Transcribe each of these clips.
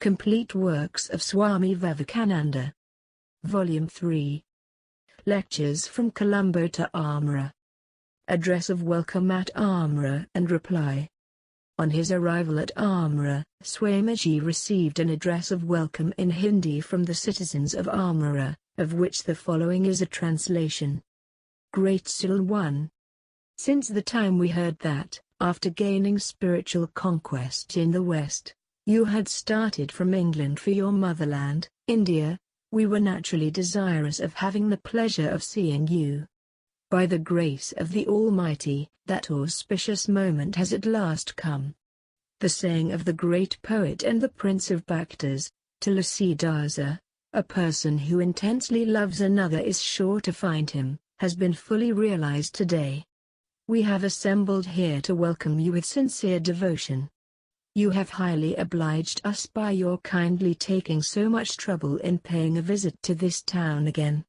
Complete Works of Swami Vivekananda. Volume 3. Lectures from Colombo to Almora. Address of welcome at Almora and reply. On his arrival at Almora, Swamiji received an address of welcome in Hindi from the citizens of Almora, of which the following is a translation. Great Soul 1. Since the time we heard that, after gaining spiritual conquest in the West, you had started from England for your motherland, India, we were naturally desirous of having the pleasure of seeing you. By the grace of the Almighty, that auspicious moment has at last come. The saying of the great poet and the Prince of Bhaktas, Tulasidasa, a person who intensely loves another is sure to find him, has been fully realized today. We have assembled here to welcome you with sincere devotion. You have highly obliged us by your kindly taking so much trouble in paying a visit to this town again.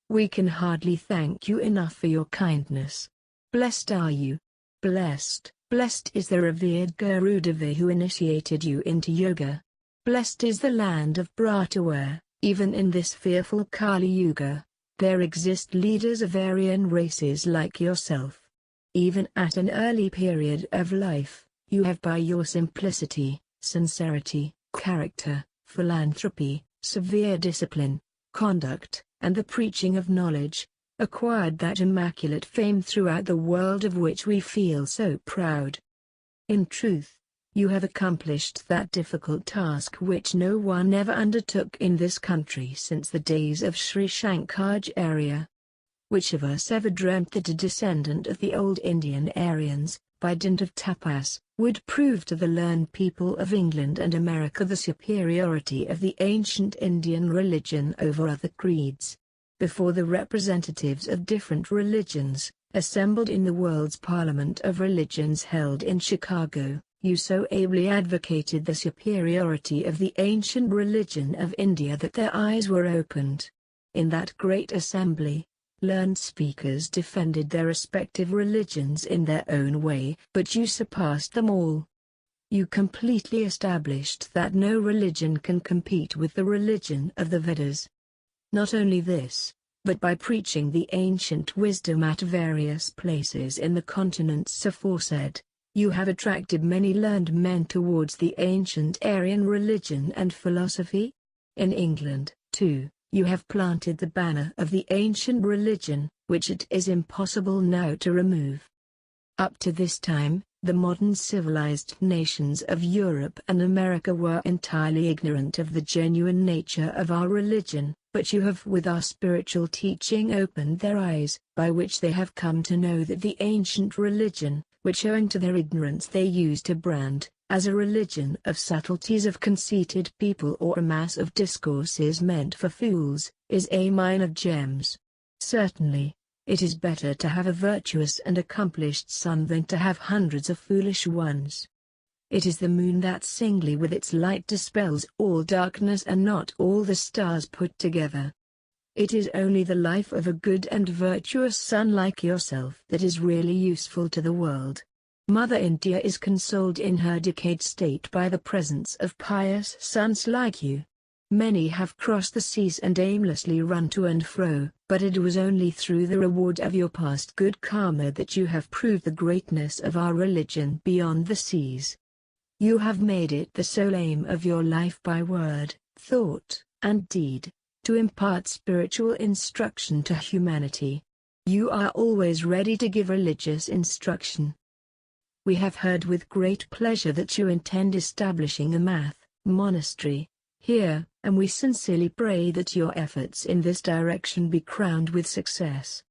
We can hardly thank you enough for your kindness. Blessed are you. Blessed is the revered Gurudev who initiated you into yoga. Blessed is the land of Brata where, even in this fearful Kali Yuga, there exist leaders of Aryan races like yourself. Even at an early period of life, you have by your simplicity, sincerity, character, philanthropy, severe discipline, conduct, and the preaching of knowledge, acquired that immaculate fame throughout the world of which we feel so proud. In truth, you have accomplished that difficult task which no one ever undertook in this country since the days of Sri Shankaracharya. Which of us ever dreamt that a descendant of the old Indian Aryans, by dint of tapas, would prove to the learned people of England and America the superiority of the ancient Indian religion over other creeds? Before the representatives of different religions, assembled in the world's Parliament of Religions held in Chicago, you so ably advocated the superiority of the ancient religion of India that their eyes were opened. In that great assembly, learned speakers defended their respective religions in their own way, but you surpassed them all. You completely established that no religion can compete with the religion of the Vedas. Not only this, but by preaching the ancient wisdom at various places in the continents aforesaid, you have attracted many learned men towards the ancient Aryan religion and philosophy. In England, too, you have planted the banner of the ancient religion, which it is impossible now to remove. Up to this time, the modern civilized nations of Europe and America were entirely ignorant of the genuine nature of our religion, but you have with our spiritual teaching opened their eyes, by which they have come to know that the ancient religion, which owing to their ignorance they used to brand, as a religion of subtleties of conceited people or a mass of discourses meant for fools, is a mine of gems. Certainly, it is better to have a virtuous and accomplished son than to have hundreds of foolish ones. It is the moon that singly with its light dispels all darkness and not all the stars put together. It is only the life of a good and virtuous son like yourself that is really useful to the world. Mother India is consoled in her decayed state by the presence of pious sons like you. Many have crossed the seas and aimlessly run to and fro, but it was only through the reward of your past good karma that you have proved the greatness of our religion beyond the seas. You have made it the sole aim of your life by word, thought, and deed, to impart spiritual instruction to humanity. You are always ready to give religious instruction. We have heard with great pleasure that you intend establishing a monastery here, and we sincerely pray that your efforts in this direction be crowned with success.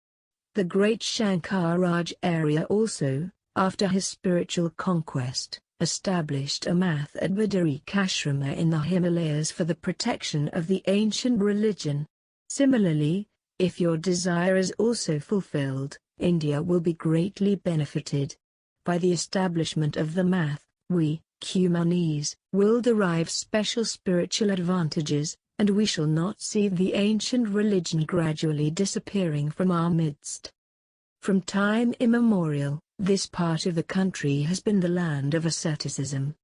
The great Shankaracharya also, after his spiritual conquest, established a Advaita in the Himalayas for the protection of the ancient religion. Similarly, if your desire is also fulfilled, India will be greatly benefited. By the establishment of the we, humanities, will derive special spiritual advantages, and we shall not see the ancient religion gradually disappearing from our midst. From time immemorial, this part of the country has been the land of asceticism.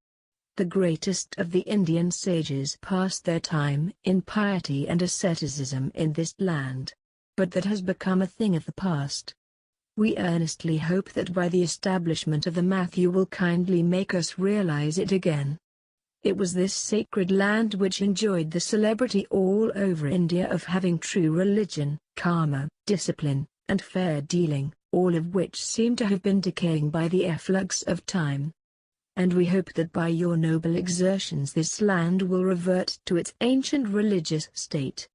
The greatest of the Indian sages passed their time in piety and asceticism in this land. But that has become a thing of the past. We earnestly hope that by the establishment of the math you will kindly make us realize it again. It was this sacred land which enjoyed the celebrity all over India of having true religion, karma, discipline, and fair dealing, all of which seem to have been decaying by the efflux of time. And we hope that by your noble exertions this land will revert to its ancient religious state.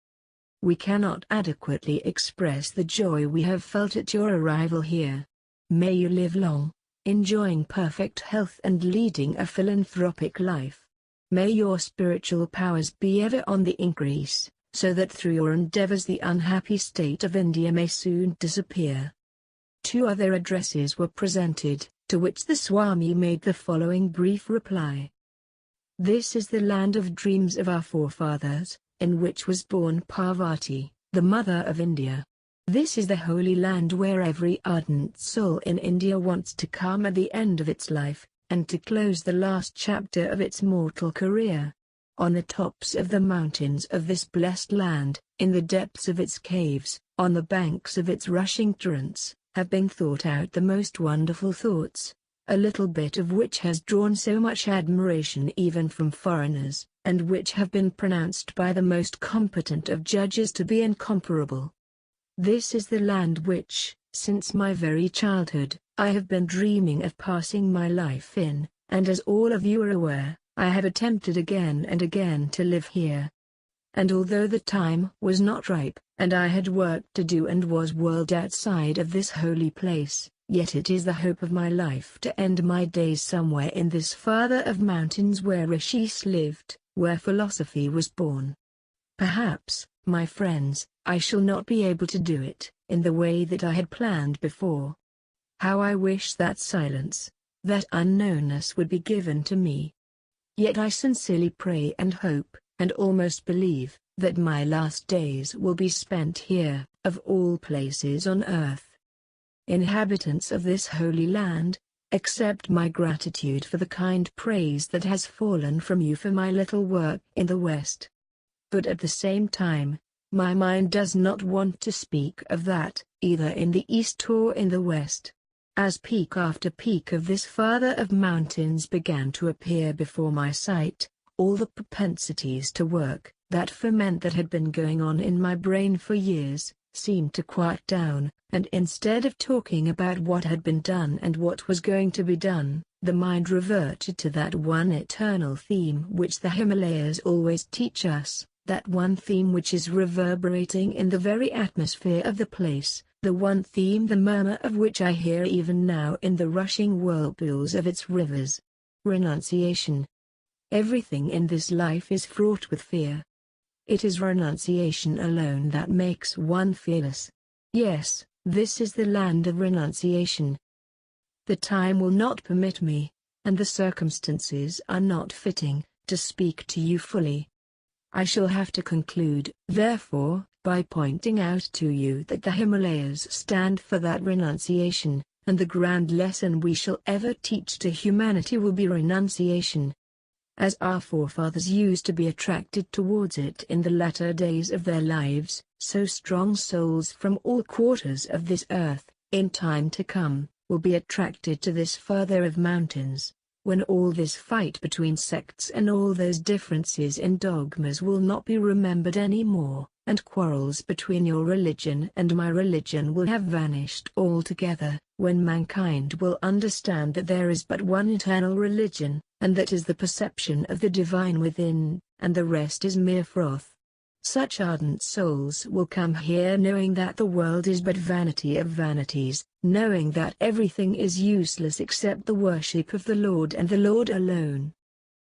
We cannot adequately express the joy we have felt at your arrival here. May you live long, enjoying perfect health and leading a philanthropic life. May your spiritual powers be ever on the increase, so that through your endeavors the unhappy state of India may soon disappear. 2 other addresses were presented, to which the Swami made the following brief reply. This is the land of dreams of our forefathers, in which was born Pârvati, the mother of India. This is the holy land where every ardent soul in India wants to come at the end of its life, and to close the last chapter of its mortal career. On the tops of the mountains of this blessed land, in the depths of its caves, on the banks of its rushing torrents, have been thought out the most wonderful thoughts, a little bit of which has drawn so much admiration even from foreigners, and which have been pronounced by the most competent of judges to be incomparable. This is the land which, since my very childhood, I have been dreaming of passing my life in, and as all of you are aware, I have attempted again and again to live here. And although the time was not ripe, and I had work to do and was whirled outside of this holy place, yet it is the hope of my life to end my days somewhere in this farther of mountains where Rishis lived, where philosophy was born. Perhaps, my friends, I shall not be able to do it, in the way that I had planned before. How I wish that silence, that unknownness would be given to me. Yet I sincerely pray and hope, and almost believe, that my last days will be spent here, of all places on earth. Inhabitants of this holy land, accept my gratitude for the kind praise that has fallen from you for my little work in the West. But at the same time, my mind does not want to speak of that, either in the East or in the West. As peak after peak of this farther of mountains began to appear before my sight, all the propensities to work, that ferment that had been going on in my brain for years, seemed to quiet down, and instead of talking about what had been done and what was going to be done, the mind reverted to that one eternal theme which the Himalayas always teach us, that one theme which is reverberating in the very atmosphere of the place, the one theme the murmur of which I hear even now in the rushing whirlpools of its rivers. Renunciation. Everything in this life is fraught with fear. It is renunciation alone that makes one fearless. Yes, this is the land of renunciation. The time will not permit me, and the circumstances are not fitting, to speak to you fully. I shall have to conclude, therefore, by pointing out to you that the Himalayas stand for that renunciation, and the grand lesson we shall ever teach to humanity will be renunciation. As our forefathers used to be attracted towards it in the latter days of their lives, so strong souls from all quarters of this earth, in time to come, will be attracted to this farther of mountains, when all this fight between sects and all those differences in dogmas will not be remembered any more, and quarrels between your religion and my religion will have vanished altogether, when mankind will understand that there is but one eternal religion, and that is the perception of the divine within, and the rest is mere froth. Such ardent souls will come here knowing that the world is but vanity of vanities, knowing that everything is useless except the worship of the Lord and the Lord alone.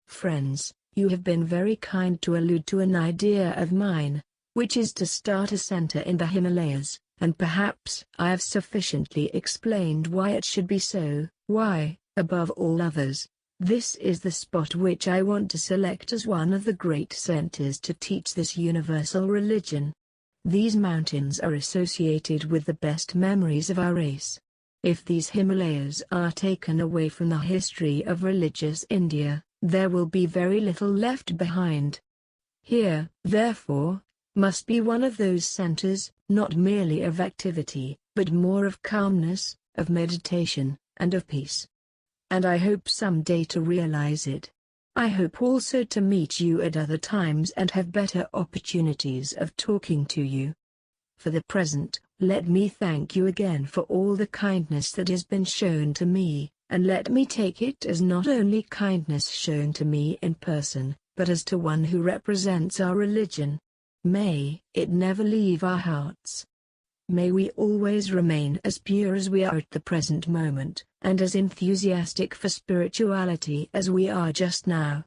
Friends, you have been very kind to allude to an idea of mine, which is to start a center in the Himalayas, and perhaps I have sufficiently explained why it should be so, why, above all others, this is the spot which I want to select as one of the great centers to teach this universal religion. These mountains are associated with the best memories of our race. If these Himalayas are taken away from the history of religious India, there will be very little left behind. Here, therefore, must be one of those centers, not merely of activity, but more of calmness, of meditation, and of peace. And I hope someday to realize it. I hope also to meet you at other times and have better opportunities of talking to you. For the present, let me thank you again for all the kindness that has been shown to me, and let me take it as not only kindness shown to me in person, but as to one who represents our religion. May it never leave our hearts. May we always remain as pure as we are at the present moment, and as enthusiastic for spirituality as we are just now.